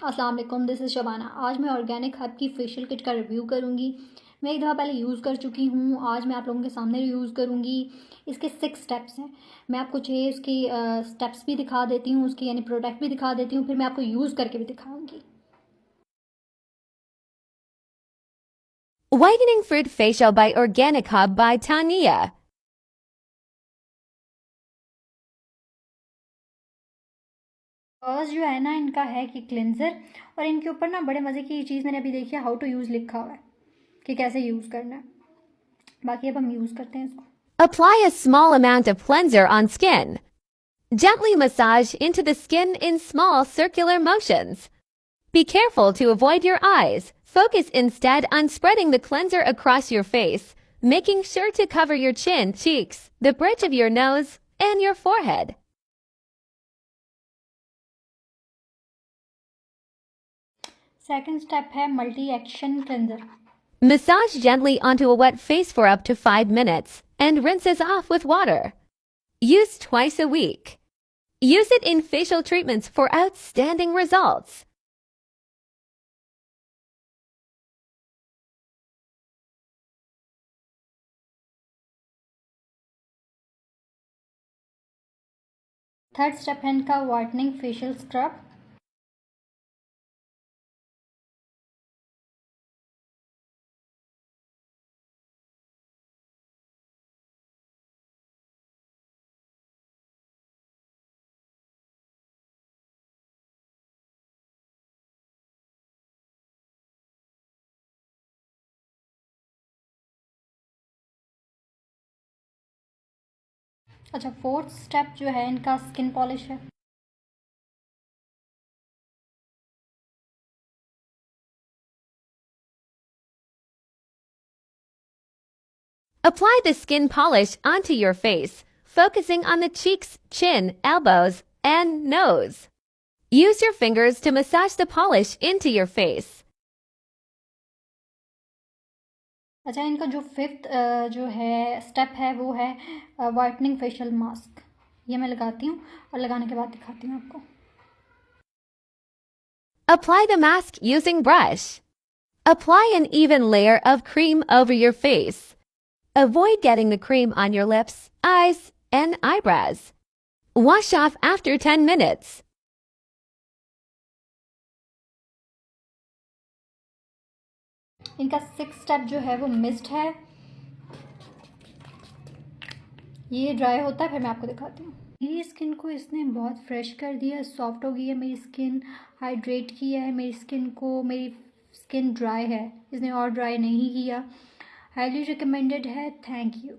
अस्सलाम वालेकुम, this is Shabana. आज मैं ऑर्गेनिक हर्ब की फेशियल किट का रिव्यू करूँगी। मैं एक दफ़ा पहले यूज़ कर चुकी हूँ, आज मैं आप लोगों के सामने यूज़ करूँगी। इसके 6 स्टेप्स हैं। मैं आपको 6 उसकी स्टेप्स भी दिखा देती हूँ, उसकी यानी प्रोडक्ट भी दिखा देती हूँ, फिर मैं आपको यूज़ करके भी दिखाऊँगी। Whitening Fruit Facial by Organic Hub by Tania. First जो है ना इनका है कि क्लिनज़र, और इनके ऊपर ना बड़े मज़े की चीज़ मैंने अभी देखी है, हाउ टू यूज़ लिखा हुआ है कि कैसे यूज़ करना है। बाकी अब हम यूज़ करते हैं इसको। Apply a small amount of cleanser on skin. Gently massage into the skin in small circular motions. Be careful to avoid your eyes. Focus instead on spreading the cleanser across your face, making sure to cover your chin, cheeks, the bridge of your nose, and your forehead. Second step है multi action cleanser. Massage gently onto a wet face for up to 5 minutes and rinses off with water. Use twice a week. Use it in facial treatments for outstanding results. Third step है इनका whitening facial scrub. अच्छा, fourth step जो है इनका skin polish है। Apply the skin polish onto your face, focusing on the cheeks, chin, elbows, and nose. Use your fingers to massage the polish into your face. अच्छा, इनका जो fifth जो है स्टेप है वो है वाइटनिंग फेशियल मास्क। ये मैं लगाती हूँ और लगाने के बाद दिखाती हूँ आपको। Apply the mask using brush. Apply an even layer of cream over your face. Avoid getting the cream on your lips, eyes, and eyebrows. Wash off after 10 minutes. इनका सिक्स स्टेप जो है वो मिस्ट है। ये dry होता है, फिर मैं आपको दिखाती हूँ। मेरी स्किन को इसने बहुत फ्रेश कर दिया, सॉफ्ट हो गई है मेरी स्किन, हाइड्रेट किया है मेरी स्किन को। मेरी स्किन ड्राई है, इसने और ड्राई नहीं किया। हाईली रिकमेंडेड है। Thank you.